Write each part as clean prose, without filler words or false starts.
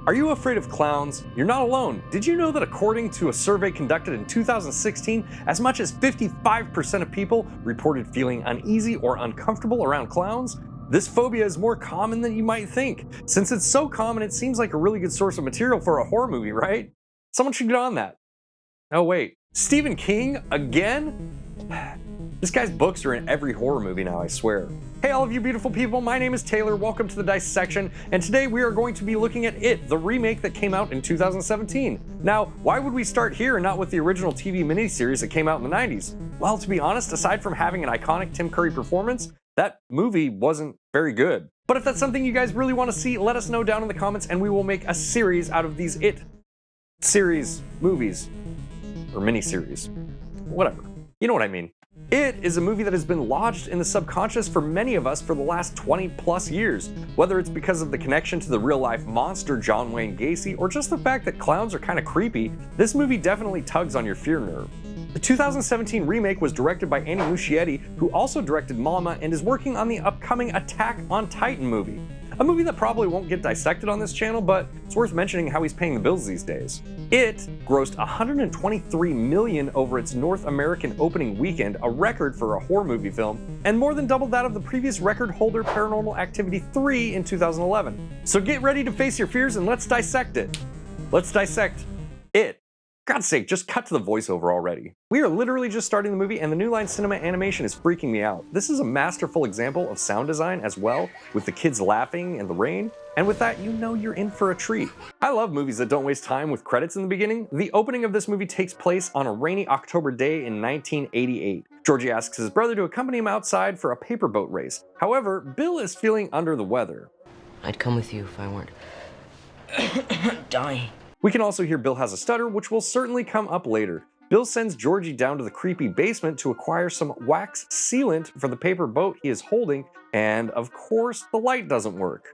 Are you afraid of clowns? You're not alone. Did you know that according to a survey conducted in 2016, as much as 55% of people reported feeling uneasy or uncomfortable around clowns? This phobia is more common than you might think. Since it's so common, it seems like a really good source of material for a horror movie, right? Someone should get on that. Oh wait, Stephen King again? This guy's books are in every horror movie now, I swear. Hey all of you beautiful people, my name is Taylor, welcome to the Dissection, and today we are going to be looking at It, the remake that came out in 2017. Now, why would we start here and not with the original TV miniseries that came out in the 90s? Well, to be honest, aside from having an iconic Tim Curry performance, that movie wasn't very good. But if that's something you guys really want to see, let us know down in the comments and we will make a series out of these It series movies. Or miniseries. Whatever. You know what I mean. It is a movie that has been lodged in the subconscious for many of us for the last 20 plus years. Whether it's because of the connection to the real life monster John Wayne Gacy or just the fact that clowns are kind of creepy, this movie definitely tugs on your fear nerve. The 2017 remake was directed by Andy Muschietti, who also directed Mama and is working on the upcoming Attack on Titan movie. A movie that probably won't get dissected on this channel, but it's worth mentioning how he's paying the bills these days. It grossed $123 million over its North American opening weekend, a record for a horror movie film, and more than double that of the previous record holder Paranormal Activity 3 in 2011. So get ready to face your fears and let's dissect it. Let's dissect It. God's sake, just cut to the voiceover already. We are literally just starting the movie and the New Line Cinema animation is freaking me out. This is a masterful example of sound design as well, with the kids laughing and the rain, and with that, you know you're in for a treat. I love movies that don't waste time with credits in the beginning. The opening of this movie takes place on a rainy October day in 1988. Georgie asks his brother to accompany him outside for a paper boat race. However, Bill is feeling under the weather. I'd come with you if I weren't dying. We can also hear Bill has a stutter, which will certainly come up later. Bill sends Georgie down to the creepy basement to acquire some wax sealant for the paper boat he is holding, and of course, the light doesn't work.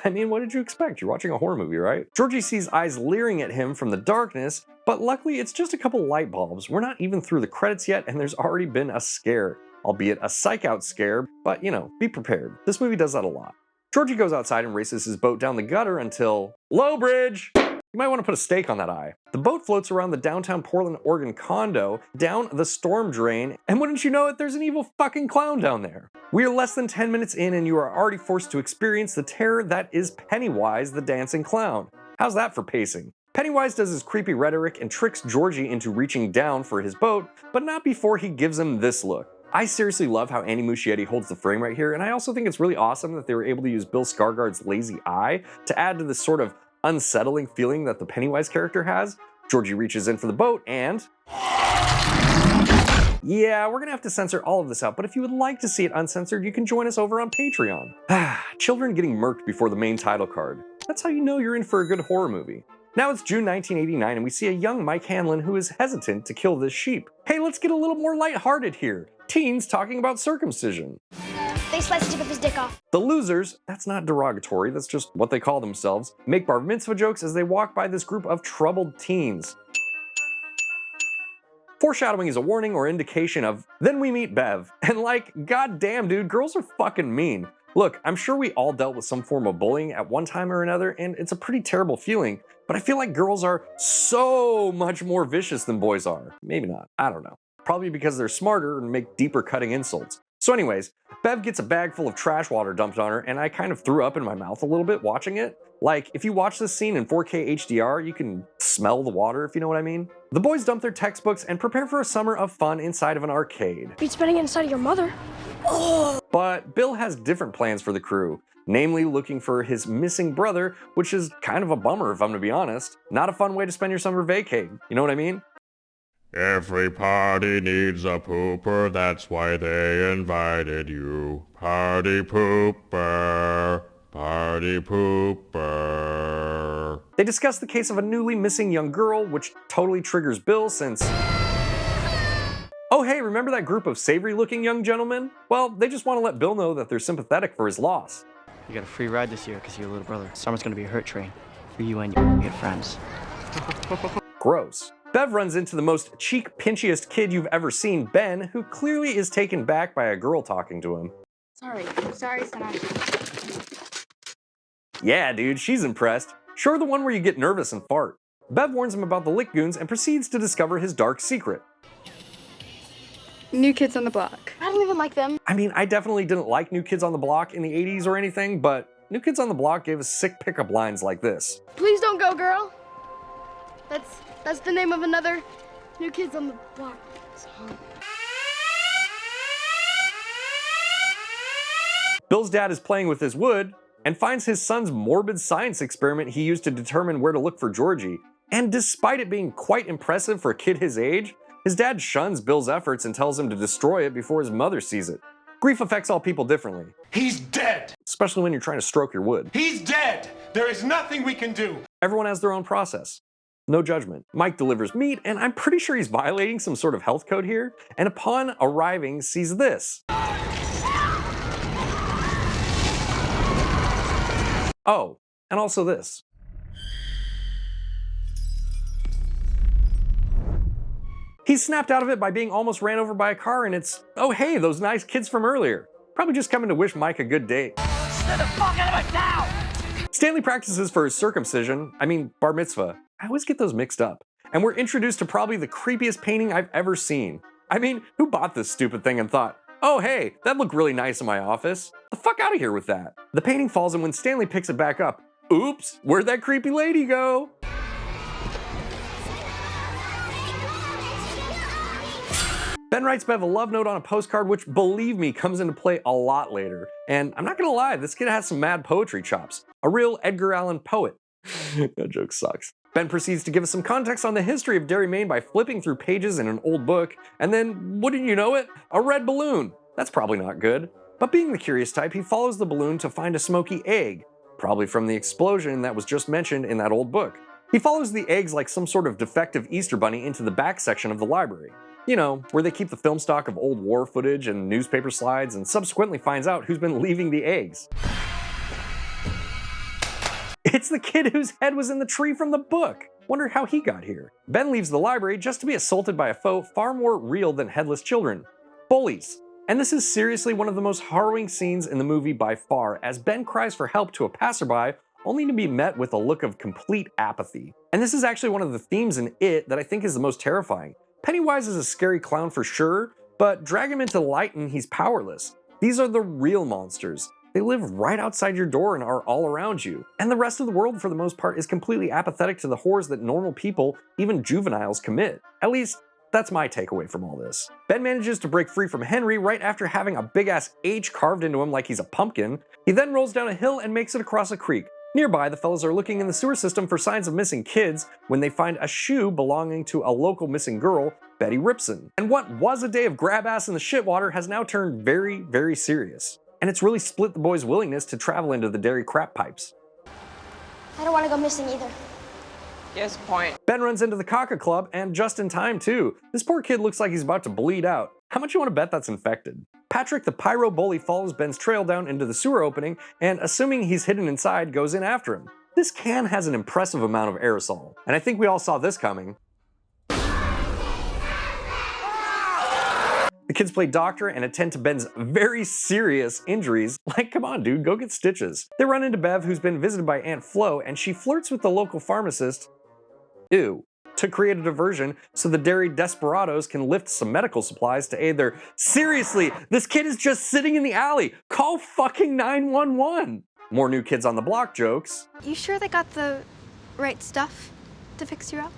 I mean, what did you expect? You're watching a horror movie, right? Georgie sees eyes leering at him from the darkness, but luckily it's just a couple light bulbs. We're not even through the credits yet, and there's already been a scare. Albeit a psych-out scare, but you know, be prepared. This movie does that a lot. Georgie goes outside and races his boat down the gutter until... Low bridge! You might want to put a stake on that eye. The boat floats around the downtown Portland, Oregon condo, down the storm drain, and wouldn't you know it, there's an evil fucking clown down there. We are less than 10 minutes in and you are already forced to experience the terror that is Pennywise the dancing clown. How's that for pacing? Pennywise does his creepy rhetoric and tricks Georgie into reaching down for his boat, but not before he gives him this look. I seriously love how Andy Muschietti holds the frame right here, and I also think it's really awesome that they were able to use Bill Skarsgård's lazy eye to add to this sort of unsettling feeling that the Pennywise character has. Georgie reaches in for the boat and... Yeah, we're gonna have to censor all of this out, but if you would like to see it uncensored, you can join us over on Patreon. Children getting murked before the main title card. That's how you know you're in for a good horror movie. Now it's June 1989 and we see a young Mike Hanlon who is hesitant to kill this sheep. Hey, let's get a little more lighthearted here. Teens talking about circumcision. They sliced the tip of his dick off. The losers, that's not derogatory, that's just what they call themselves, make bar mitzvah jokes as they walk by this group of troubled teens. Foreshadowing is a warning or indication of, then we meet Bev. And like, goddamn dude, girls are fucking mean. Look, I'm sure we all dealt with some form of bullying at one time or another, and it's a pretty terrible feeling, but I feel like girls are so much more vicious than boys are. Maybe not, I don't know. Probably because they're smarter and make deeper cutting insults. So anyways, Bev gets a bag full of trash water dumped on her, and I kind of threw up in my mouth a little bit watching it. Like, if you watch this scene in 4K HDR, you can smell the water, if you know what I mean. The boys dump their textbooks and prepare for a summer of fun inside of an arcade. You'd spending it inside of your mother. But Bill has different plans for the crew, namely looking for his missing brother, which is kind of a bummer if I'm gonna be honest. Not a fun way to spend your summer vacay, you know what I mean? Every party needs a pooper, that's why they invited you. Party pooper, party pooper. They discuss the case of a newly missing young girl, which totally triggers Bill since... Oh hey, remember that group of savory-looking young gentlemen? Well, they just want to let Bill know that they're sympathetic for his loss. You got a free ride this year because of your little brother. Summer's gonna be a hurt train for you and your good friends. Gross. Bev runs into the most cheek-pinchiest kid you've ever seen, Ben, who clearly is taken back by a girl talking to him. Sorry, son. Yeah, dude, she's impressed. Sure, the one where you get nervous and fart. Bev warns him about the Lick Goons and proceeds to discover his dark secret. New Kids on the Block. I don't even like them. I mean, I definitely didn't like New Kids on the Block in the 80s or anything, but New Kids on the Block gave us sick pickup lines like this. Please don't go, girl. That's the name of another New Kids on the Block song. Bill's dad is playing with his wood and finds his son's morbid science experiment he used to determine where to look for Georgie. And despite it being quite impressive for a kid his age, his dad shuns Bill's efforts and tells him to destroy it before his mother sees it. Grief affects all people differently. He's dead! Especially when you're trying to stroke your wood. He's dead! There is nothing we can do! Everyone has their own process. No judgment. Mike delivers meat, and I'm pretty sure he's violating some sort of health code here, and upon arriving sees this. Oh, and also this. He's snapped out of it by being almost ran over by a car, and it's, oh hey, those nice kids from earlier. Probably just coming to wish Mike a good date. Get the fuck out of my town! Stanley practices for his circumcision, bar mitzvah. I always get those mixed up. And we're introduced to probably the creepiest painting I've ever seen. I mean, who bought this stupid thing and thought, oh hey, that'd look really nice in my office? The fuck out of here with that. The painting falls, and when Stanley picks it back up, oops, where'd that creepy lady go? Ben writes Bev a love note on a postcard, which, believe me, comes into play a lot later. And I'm not gonna lie, this kid has some mad poetry chops. A real Edgar Allan poet. That joke sucks. Ben proceeds to give us some context on the history of Derry, Maine by flipping through pages in an old book, and then, wouldn't you know it, a red balloon. That's probably not good. But being the curious type, he follows the balloon to find a smoky egg, probably from the explosion that was just mentioned in that old book. He follows the eggs like some sort of defective Easter bunny into the back section of the library. You know, where they keep the film stock of old war footage and newspaper slides, and subsequently finds out who's been leaving the eggs. It's the kid whose head was in the tree from the book. Wonder how he got here. Ben leaves the library just to be assaulted by a foe far more real than headless children. Bullies. And this is seriously one of the most harrowing scenes in the movie by far, as Ben cries for help to a passerby, only to be met with a look of complete apathy. And this is actually one of the themes in It that I think is the most terrifying. Pennywise is a scary clown for sure, but drag him into light and he's powerless. These are the real monsters. They live right outside your door and are all around you. And the rest of the world, for the most part, is completely apathetic to the horrors that normal people, even juveniles, commit. At least, that's my takeaway from all this. Ben manages to break free from Henry right after having a big-ass H carved into him like he's a pumpkin. He then rolls down a hill and makes it across a creek. Nearby, the fellas are looking in the sewer system for signs of missing kids when they find a shoe belonging to a local missing girl, Betty Ripson. And what was a day of grab ass in the shitwater has now turned very, very serious. And it's really split the boys' willingness to travel into the Derry crap pipes. I don't want to go missing either. Yes, point. Ben runs into the Caca Club, and just in time too. This poor kid looks like he's about to bleed out. How much you want to bet that's infected? Patrick the pyro bully follows Ben's trail down into the sewer opening, and assuming he's hidden inside, goes in after him. This can has an impressive amount of aerosol, and I think we all saw this coming. The kids play doctor and attend to Ben's very serious injuries. Like, come on, dude, go get stitches. They run into Bev, who's been visited by Aunt Flo, and she flirts with the local pharmacist, to create a diversion so the Derry desperados can lift some medical supplies to aid their, seriously, this kid is just sitting in the alley. Call fucking 911. More New Kids on the Block jokes. You sure they got the right stuff to fix you up?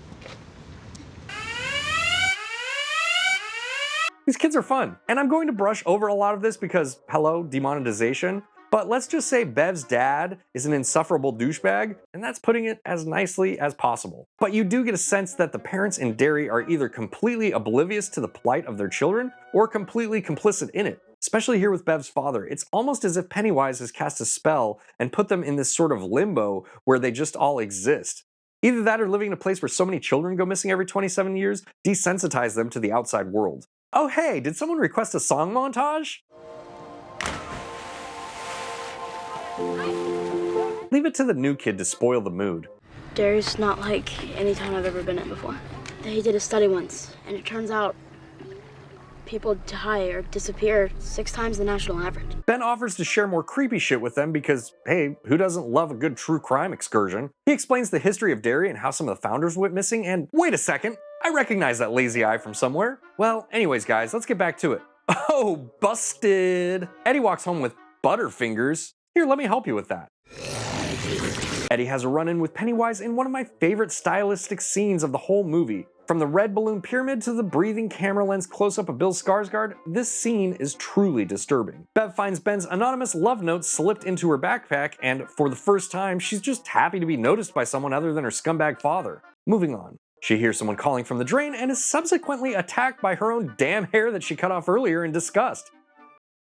These kids are fun, and I'm going to brush over a lot of this because, hello, demonetization. But let's just say Bev's dad is an insufferable douchebag, and that's putting it as nicely as possible. But you do get a sense that the parents in Derry are either completely oblivious to the plight of their children or completely complicit in it. Especially here with Bev's father, it's almost as if Pennywise has cast a spell and put them in this sort of limbo where they just all exist. Either that or living in a place where so many children go missing every 27 years desensitize them to the outside world. Oh hey, did someone request a song montage? Leave it to the new kid to spoil the mood. Derry's not like any town I've ever been in before. They did a study once, and it turns out people die or disappear 6 times the national average. Ben offers to share more creepy shit with them because, hey, who doesn't love a good true crime excursion? He explains the history of Derry and how some of the founders went missing, and wait a second, I recognize that lazy eye from somewhere. Well, anyways guys, let's get back to it. Oh, busted! Eddie walks home with Butterfingers. Here, let me help you with that. Eddie has a run-in with Pennywise in one of my favorite stylistic scenes of the whole movie. From the red balloon pyramid to the breathing camera lens close-up of Bill Skarsgård, this scene is truly disturbing. Bev finds Ben's anonymous love note slipped into her backpack, and for the first time, she's just happy to be noticed by someone other than her scumbag father. Moving on. She hears someone calling from the drain and is subsequently attacked by her own damn hair that she cut off earlier in disgust.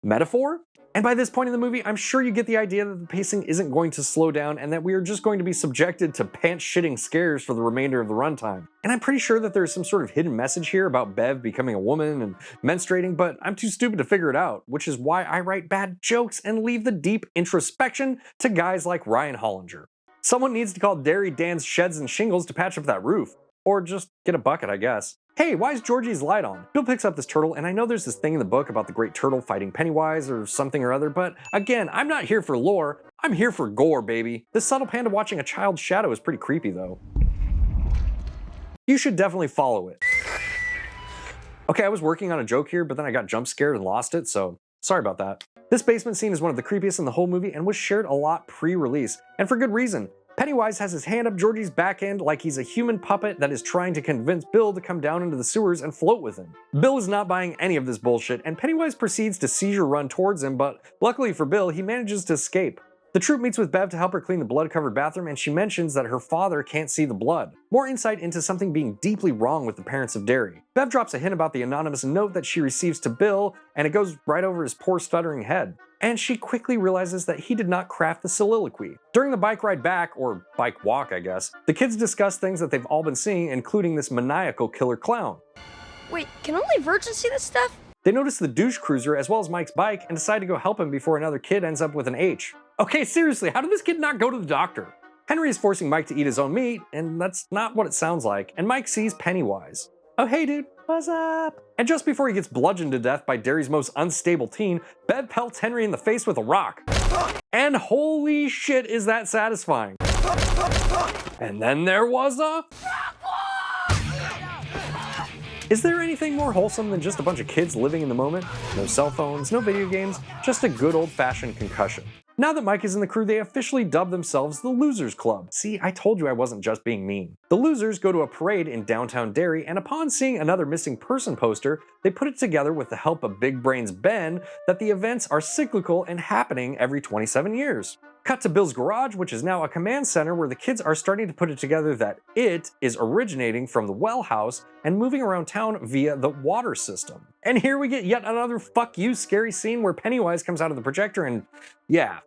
Metaphor? And by this point in the movie, I'm sure you get the idea that the pacing isn't going to slow down and that we are just going to be subjected to pants-shitting scares for the remainder of the runtime. And I'm pretty sure that there's some sort of hidden message here about Bev becoming a woman and menstruating, but I'm too stupid to figure it out, which is why I write bad jokes and leave the deep introspection to guys like Ryan Hollinger. Someone needs to call Derry Dan's Sheds and Shingles to patch up that roof. Or just get a bucket, I guess. Hey, why is Georgie's light on? Bill picks up this turtle, and I know there's this thing in the book about the great turtle fighting Pennywise or something or other, but again, I'm not here for lore, I'm here for gore, baby. This subtle panda watching a child's shadow is pretty creepy, though. You should definitely follow it. Okay, I was working on a joke here, but then I got jump scared and lost it, so sorry about that. This basement scene is one of the creepiest in the whole movie and was shared a lot pre-release, and for good reason. Pennywise has his hand up Georgie's back end like he's a human puppet that is trying to convince Bill to come down into the sewers and float with him. Bill is not buying any of this bullshit, and Pennywise proceeds to seizure run towards him, but luckily for Bill, he manages to escape. The troupe meets with Bev to help her clean the blood-covered bathroom, and she mentions that her father can't see the blood. More insight into something being deeply wrong with the parents of Derry. Bev drops a hint about the anonymous note that she receives to Bill, and it goes right over his poor stuttering head. And she quickly realizes that he did not craft the soliloquy. During the bike ride back, or bike walk I guess, the kids discuss things that they've all been seeing, including this maniacal killer clown. Wait, can only virgins see this stuff? They notice the douche cruiser as well as Mike's bike and decide to go help him before another kid ends up with an H. Okay, seriously, how did this kid not go to the doctor? Henry is forcing Mike to eat his own meat, and that's not what it sounds like, and Mike sees Pennywise. Oh hey dude, what's up? And just before he gets bludgeoned to death by Derry's most unstable teen, Bev pelts Henry in the face with a rock. And holy shit is that satisfying. And then there was a... Is there anything more wholesome than just a bunch of kids living in the moment? No cell phones, no video games, just a good old-fashioned concussion. Now that Mike is in the crew, they officially dub themselves the Losers Club. See, I told you I wasn't just being mean. The losers go to a parade in downtown Derry, and upon seeing another missing person poster, they put it together with the help of Big Brains Ben that the events are cyclical and happening every 27 years. Cut to Bill's garage, which is now a command center where the kids are starting to put it together that it is originating from the well house and moving around town via the water system. And here we get yet another fuck you scary scene where Pennywise comes out of the projector and yeah,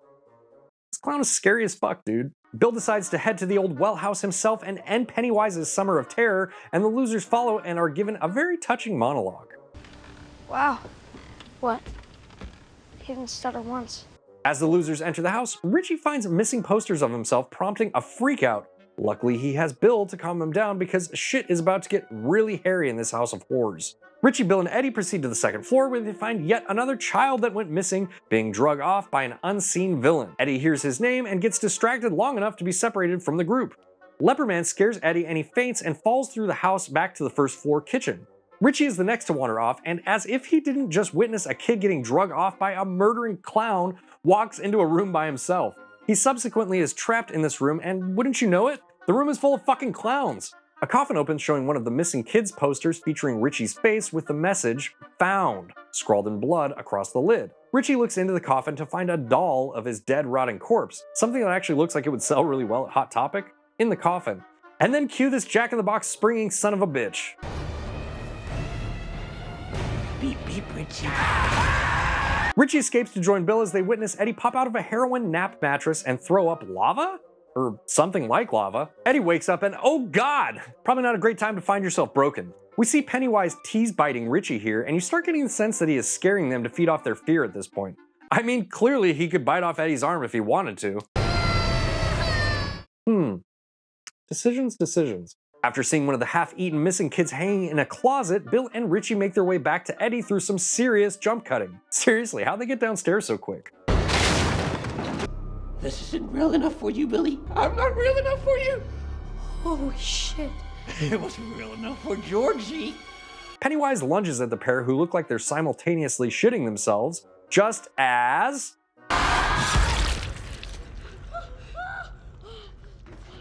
this clown is scary as fuck, dude. Bill decides to head to the old well house himself and end Pennywise's summer of terror, and the losers follow and are given a very touching monologue. Wow. What? He didn't stutter once. As the losers enter the house, Richie finds missing posters of himself, prompting a freakout. Luckily, he has Bill to calm him down because shit is about to get really hairy in this house of horrors. Richie, Bill, and Eddie proceed to the second floor where they find yet another child that went missing, being drug off by an unseen villain. Eddie hears his name and gets distracted long enough to be separated from the group. Leperman scares Eddie and he faints and falls through the house back to the first floor kitchen. Richie is the next to wander off, and as if he didn't just witness a kid getting drug off by a murdering clown, walks into a room by himself. He subsequently is trapped in this room, and wouldn't you know it, the room is full of fucking clowns. A coffin opens showing one of the missing kids' posters featuring Richie's face with the message, "Found," scrawled in blood across the lid. Richie looks into the coffin to find a doll of his dead, rotting corpse, something that actually looks like it would sell really well at Hot Topic, in the coffin. And then cue this jack-in-the-box springing son of a bitch. Beep, beep, Richie. Richie escapes to join Bill as they witness Eddie pop out of a heroin nap mattress and throw up lava? Or something like lava. Eddie wakes up and oh god! Probably not a great time to find yourself broken. We see Pennywise tease-biting Richie here, and you start getting the sense that he is scaring them to feed off their fear at this point. I mean, clearly he could bite off Eddie's arm if he wanted to. Decisions. After seeing one of the half-eaten missing kids hanging in a closet, Bill and Richie make their way back to Eddie through some serious jump cutting. Seriously, how'd they get downstairs so quick? This isn't real enough for you, Billy. I'm not real enough for you. Holy shit. It wasn't real enough for Georgie. Pennywise lunges at the pair who look like they're simultaneously shitting themselves, just as...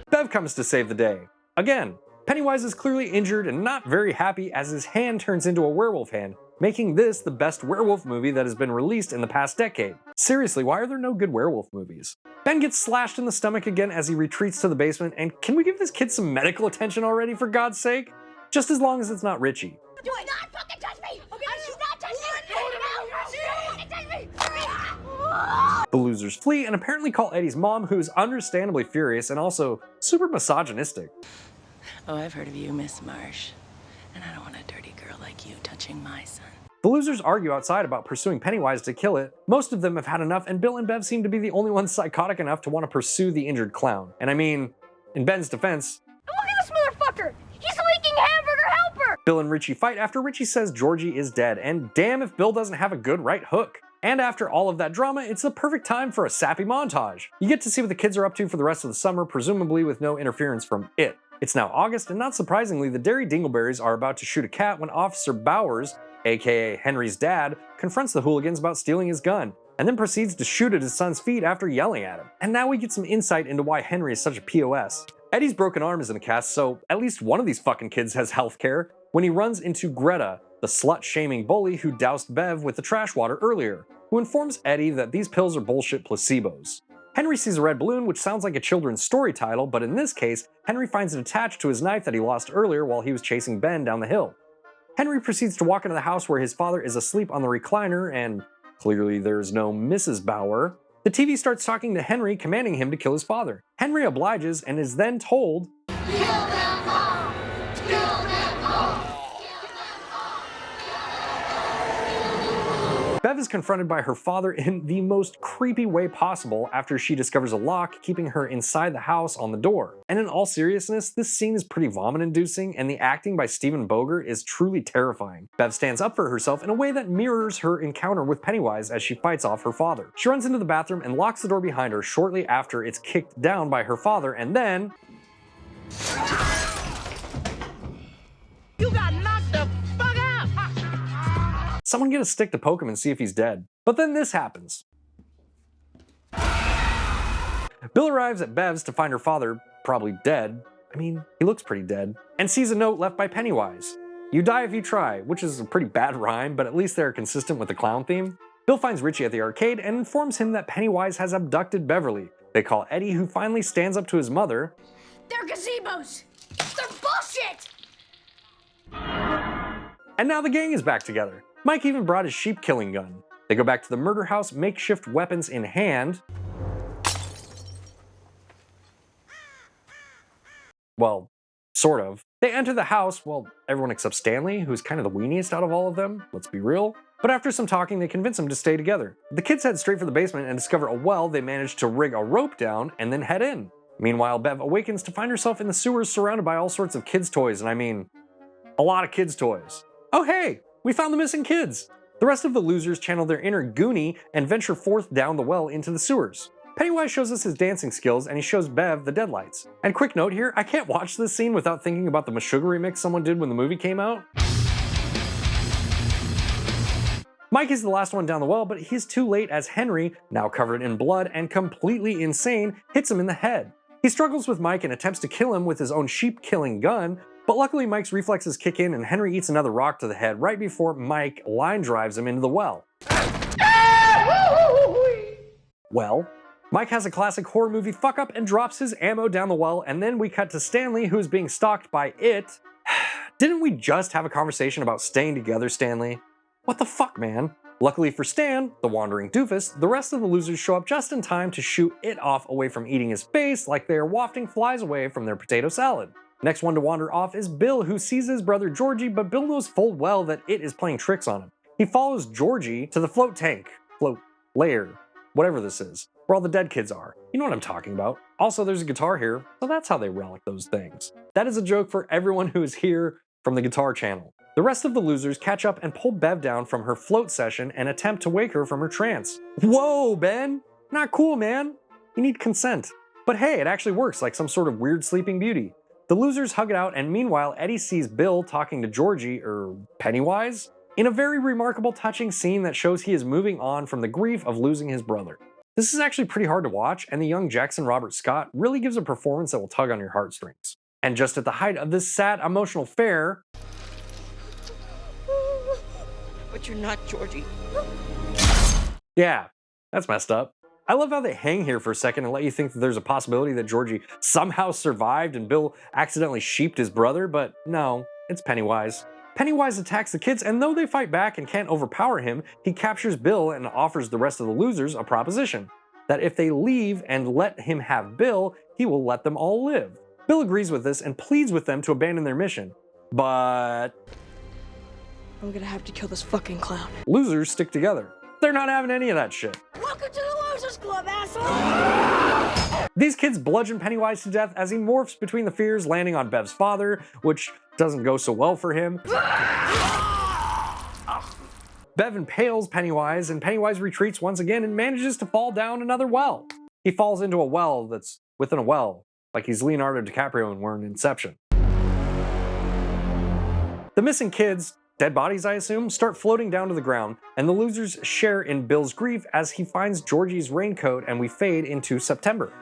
Bev comes to save the day. Again, Pennywise is clearly injured and not very happy as his hand turns into a werewolf hand, making this the best werewolf movie that has been released in the past decade. Seriously, why are there no good werewolf movies? Ben gets slashed in the stomach again as he retreats to the basement, and can we give this kid some medical attention already, for God's sake? Just as long as it's not Richie. Do not fucking touch me! Okay, I should not touch me! No, you touch me! The losers flee and apparently call Eddie's mom, who is understandably furious and also super misogynistic. Oh, I've heard of you, Miss Marsh. And I don't want a dirty girl like you touching my son. The losers argue outside about pursuing Pennywise to kill it. Most of them have had enough, and Bill and Bev seem to be the only ones psychotic enough to want to pursue the injured clown. And I mean, in Ben's defense, Look at this motherfucker! He's leaking hamburger helper! Bill and Richie fight after Richie says Georgie is dead, and damn if Bill doesn't have a good right hook. And after all of that drama, it's the perfect time for a sappy montage. You get to see what the kids are up to for the rest of the summer, presumably with no interference from it. It's now August, and not surprisingly, the Derry Dingleberries are about to shoot a cat when Officer Bowers, aka Henry's dad, confronts the hooligans about stealing his gun, and then proceeds to shoot at his son's feet after yelling at him. And now we get some insight into why Henry is such a POS. Eddie's broken arm is in the cast, so at least one of these fucking kids has healthcare when he runs into Greta, the slut-shaming bully who doused Bev with the trash water earlier, who informs Eddie that these pills are bullshit placebos. Henry sees a red balloon, which sounds like a children's story title, but in this case, Henry finds it attached to his knife that he lost earlier while he was chasing Ben down the hill. Henry proceeds to walk into the house where his father is asleep on the recliner, and clearly there's no Mrs. Bauer. The TV starts talking to Henry, commanding him to kill his father. Henry obliges and is then told, "Kill them all! Kill them all! Bev is confronted by her father in the most creepy way possible after she discovers a lock keeping her inside the house on the door. And in all seriousness, this scene is pretty vomit-inducing, and the acting by Stephen Bogert is truly terrifying. Bev stands up for herself in a way that mirrors her encounter with Pennywise as she fights off her father. She runs into the bathroom and locks the door behind her shortly after it's kicked down by her father, and then... You got knocked the fuck out! Someone get a stick to poke him and see if he's dead. But then this happens. Bill arrives at Bev's to find her father probably dead. I mean, he looks pretty dead. And sees a note left by Pennywise. "You die if you try," which is a pretty bad rhyme, but at least they're consistent with the clown theme. Bill finds Richie at the arcade and informs him that Pennywise has abducted Beverly. They call Eddie, who finally stands up to his mother. They're gazebos! They're bullshit! And now the gang is back together. Mike even brought his sheep killing gun. They go back to the murder house, makeshift weapons in hand. Well, sort of. They enter the house, well, everyone except Stanley, who's kind of the weeniest out of all of them, let's be real. But after some talking, they convince him to stay together. The kids head straight for the basement and discover a well they manage to rig a rope down and then head in. Meanwhile, Bev awakens to find herself in the sewers surrounded by all sorts of kids' toys, and I mean, a lot of kids' toys. Oh hey, we found the missing kids! The rest of the losers channel their inner Goonie and venture forth down the well into the sewers. Pennywise shows us his dancing skills, and he shows Bev the deadlights. And quick note here, I can't watch this scene without thinking about the Meshuggah remix someone did when the movie came out. Mike is the last one down the well, but he's too late as Henry, now covered in blood and completely insane, hits him in the head. He struggles with Mike and attempts to kill him with his own sheep-killing gun, but luckily Mike's reflexes kick in and Henry eats another rock to the head right before Mike line drives him into the well. Well, Mike has a classic horror movie fuck up and drops his ammo down the well, and then we cut to Stanley, who's being stalked by it. Didn't we just have a conversation about staying together, Stanley? What the fuck, man? Luckily for Stan, the wandering doofus, the rest of the losers show up just in time to shoot it off away from eating his face like they are wafting flies away from their potato salad. Next one to wander off is Bill, who sees his brother Georgie, but Bill knows full well that it is playing tricks on him. He follows Georgie to the float tank, float layer, whatever this is. where all the dead kids are. You know what I'm talking about. Also, there's a guitar here, so that's how they relic those things. That is a joke for everyone who is here from the Guitar Channel. The rest of the losers catch up and pull Bev down from her float session and attempt to wake her from her trance. Whoa, Ben! Not cool, man! You need consent. But hey, it actually works like some sort of weird sleeping beauty. The losers hug it out, and meanwhile, Eddie sees Bill talking to Georgie, or Pennywise, in a very remarkable, touching scene that shows he is moving on from the grief of losing his brother. This is actually pretty hard to watch, and the young Jackson Robert Scott really gives a performance that will tug on your heartstrings. And just at the height of this sad, emotional fare, But you're not Georgie. yeah, that's messed up. I love how they hang here for a second and let you think that there's a possibility that Georgie somehow survived and Bill accidentally sheeped his brother, but no, it's Pennywise. Pennywise attacks the kids, and though they fight back and can't overpower him, he captures Bill and offers the rest of the losers a proposition. That if they leave and let him have Bill, he will let them all live. Bill agrees with this and pleads with them to abandon their mission. But I'm gonna have to kill this fucking clown. losers stick together. They're not having any of that shit. Welcome to the Losers Club, asshole! These kids bludgeon Pennywise to death as he morphs between the fears, landing on Bev's father, which doesn't go so well for him. Bev impales Pennywise, and Pennywise retreats once again and manages to fall down another well. He falls into a well that's within a well, like he's Leonardo DiCaprio and we're in Inception. The missing kids, dead bodies I assume, start floating down to the ground, and the losers share in Bill's grief as he finds Georgie's raincoat, and we fade into September.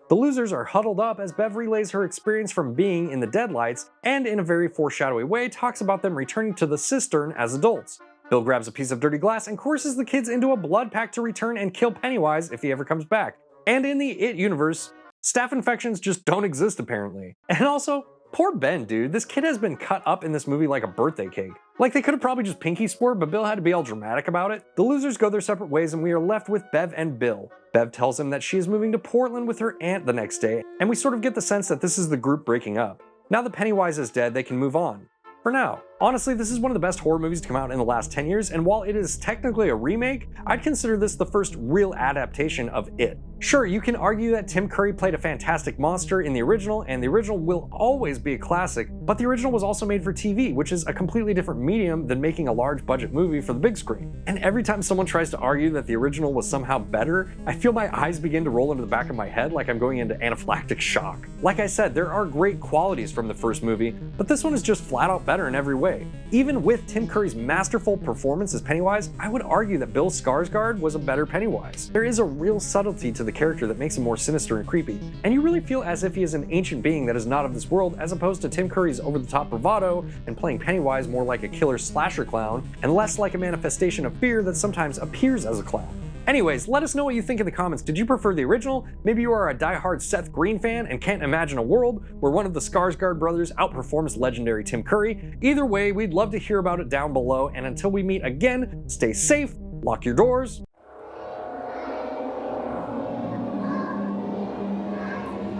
The losers are huddled up as Bev relays her experience from being in the deadlights, and in a very foreshadowy way talks about them returning to the cistern as adults. Bill grabs a piece of dirty glass and coerces the kids into a blood pact to return and kill Pennywise if he ever comes back. And in the It universe, staph infections just don't exist apparently. And also, poor Ben, dude. This kid has been cut up in this movie like a birthday cake. Like they could have probably just pinky swore, but Bill had to be all dramatic about it. The losers go their separate ways and we are left with Bev and Bill. Bev tells him that she is moving to Portland with her aunt the next day, and we sort of get the sense that this is the group breaking up. Now that Pennywise is dead, they can move on. For now. Honestly, this is one of the best horror movies to come out in the last 10 years, and while it is technically a remake, I'd consider this the first real adaptation of It. Sure, you can argue that Tim Curry played a fantastic monster in the original, and the original will always be a classic, but the original was also made for TV, which is a completely different medium than making a large budget movie for the big screen. And every time someone tries to argue that the original was somehow better, I feel my eyes begin to roll into the back of my head like I'm going into anaphylactic shock. Like I said, there are great qualities from the first movie, but this one is just flat out better in every way. Even with Tim Curry's masterful performance as Pennywise, I would argue that Bill Skarsgård was a better Pennywise. There is a real subtlety to the character that makes him more sinister and creepy, and you really feel as if he is an ancient being that is not of this world, as opposed to Tim Curry's over-the-top bravado and playing Pennywise more like a killer slasher clown, and less like a manifestation of fear that sometimes appears as a clown. Anyways, let us know what you think in the comments. Did you prefer the original? Maybe you are a die-hard Seth Green fan and can't imagine a world where one of the Skarsgård brothers outperforms legendary Tim Curry. Either way, we'd love to hear about it down below, and until we meet again, stay safe, lock your doors.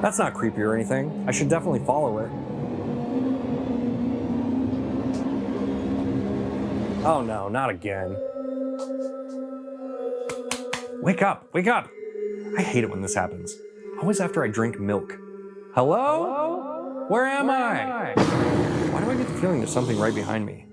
That's not creepy or anything. I should definitely follow it. Oh no, not again. Wake up, wake up! I hate it when this happens. Always after I drink milk. Hello? Where am I? Why do I get the feeling there's something right behind me?